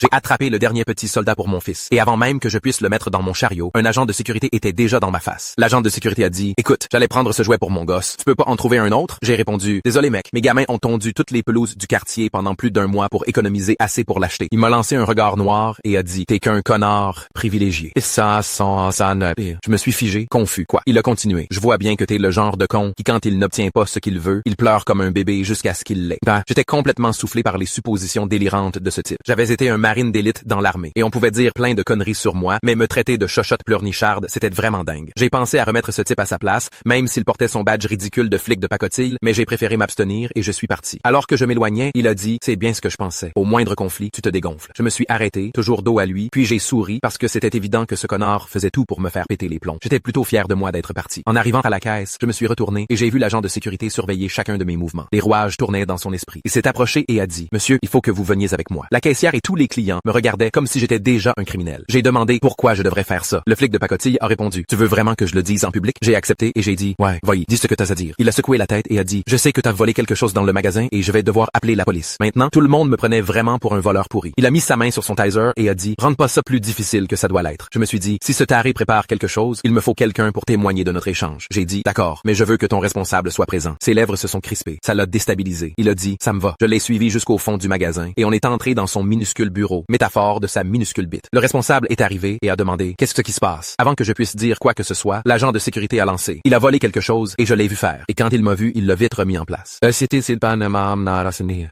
J'ai attrapé le dernier petit soldat pour mon fils. Et avant même que je puisse le mettre dans mon chariot, un agent de sécurité était déjà dans ma face. L'agent de sécurité a dit, écoute, j'allais prendre ce jouet pour mon gosse. Tu peux pas en trouver un autre? J'ai répondu, désolé mec, mes gamins ont tondu toutes les pelouses du quartier pendant plus d'1 mois pour économiser assez pour l'acheter. Il m'a lancé un regard noir et a dit, t'es qu'un connard privilégié. Et ça ne... Je me suis figé, confus. Quoi? Il a continué. Je vois bien que t'es le genre de con qui, quand il n'obtient pas ce qu'il veut, il pleure comme un bébé jusqu'à ce qu'il l'ait. J'étais complètement soufflé par les suppositions délirantes de ce type. J'avais été un marine d'élite dans l'armée et on pouvait dire plein de conneries sur moi, mais me traiter de chochotte pleurnicharde, c'était vraiment dingue. J'ai pensé à remettre ce type à sa place, même s'il portait son badge ridicule de flic de pacotille, mais j'ai préféré m'abstenir et je suis parti. Alors que je m'éloignais, il a dit, c'est bien ce que je pensais. Au moindre conflit, tu te dégonfles. Je me suis arrêté, toujours dos à lui, puis j'ai souri parce que c'était évident que ce connard faisait tout pour me faire péter les plombs. J'étais plutôt fier de moi d'être parti. En arrivant à la caisse, je me suis retourné et j'ai vu l'agent de sécurité surveiller chacun de mes mouvements. Les rouages tournaient dans son esprit. Il s'est approché et a dit, monsieur, il faut que vous veniez avec moi. La caissière et tous les clients me regardaient comme si j'étais déjà un criminel. J'ai demandé pourquoi je devrais faire ça. Le flic de pacotille a répondu, tu veux vraiment que je le dise en public? J'ai accepté et j'ai dit, ouais, vas-y, dis ce que t'as à dire. Il a secoué la tête et a dit, je sais que t'as volé quelque chose dans le magasin et je vais devoir appeler la police. Maintenant, tout le monde me prenait vraiment pour un voleur pourri. Il a mis sa main sur son taser et a dit, rends pas ça plus difficile que ça doit l'être. Je me suis dit, si ce taré prépare quelque chose, il me faut quelqu'un pour témoigner de notre échange. J'ai dit, d'accord, mais je veux que ton responsable soit présent. Ses lèvres se sont crispées. Ça l'a déstabilisé. Il a dit, ça me va. Je l'ai suivi jusqu'au fond du magasin et on est entré dans son minuscule bureau, métaphore de sa minuscule bite. Le responsable est arrivé et a demandé, qu'est-ce qui se passe? Avant que je puisse dire quoi que ce soit, l'agent de sécurité a lancé. Il a volé quelque chose et je l'ai vu faire. Et quand il m'a vu, il l'a vite remis en place. Là,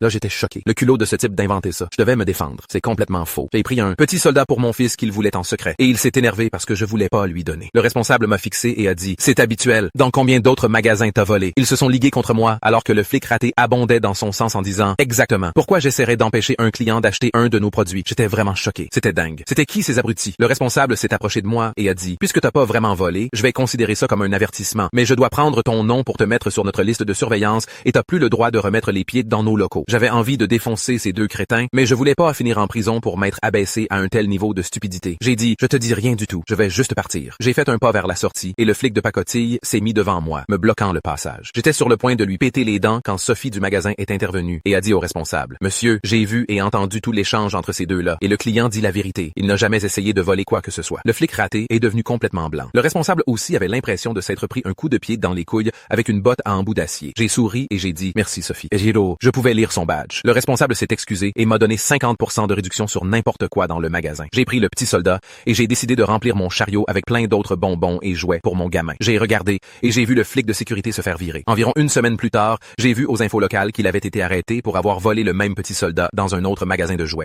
j'étais choqué. Le culot de ce type d'inventer ça. Je devais me défendre. C'est complètement faux. J'ai pris un petit soldat pour mon fils qu'il voulait en secret. Et il s'est énervé parce que je voulais pas lui donner. Le responsable m'a fixé et a dit, c'est habituel. Dans combien d'autres magasins t'as volé? Ils se sont ligués contre moi alors que le flic raté abondait dans son sens en disant, exactement. Pourquoi j'essaierais d'empêcher un client d'acheter un de nos produits? J'étais vraiment choqué. C'était dingue. C'était qui ces abrutis? Le responsable s'est approché de moi et a dit, puisque t'as pas vraiment volé, je vais considérer ça comme un avertissement. Mais je dois prendre ton nom pour te mettre sur notre liste de surveillance et t'as plus le droit de remettre les pieds dans nos locaux. J'avais envie de défoncer ces deux crétins, mais je voulais pas finir en prison pour m'être abaissé à un tel niveau de stupidité. J'ai dit, je te dis rien du tout, je vais juste partir. J'ai fait un pas vers la sortie et le flic de pacotille s'est mis devant moi, me bloquant le passage. J'étais sur le point de lui péter les dents quand Sophie du magasin est intervenue et a dit au responsable, monsieur, j'ai vu et entendu tout l'échange entre ces deux-là et le client dit la vérité. Il n'a jamais essayé de voler quoi que ce soit. Le flic raté est devenu complètement blanc. Le responsable aussi avait l'impression de s'être pris un coup de pied dans les couilles avec une botte à embout d'acier. J'ai souri et j'ai dit, merci Sophie. Et je pouvais lire son badge. Le responsable s'est excusé et m'a donné 50% de réduction sur n'importe quoi dans le magasin. J'ai pris le petit soldat et j'ai décidé de remplir mon chariot avec plein d'autres bonbons et jouets pour mon gamin. J'ai regardé et j'ai vu le flic de sécurité se faire virer. Environ une semaine plus tard, j'ai vu aux infos locales qu'il avait été arrêté pour avoir volé le même petit soldat dans un autre magasin de jouets.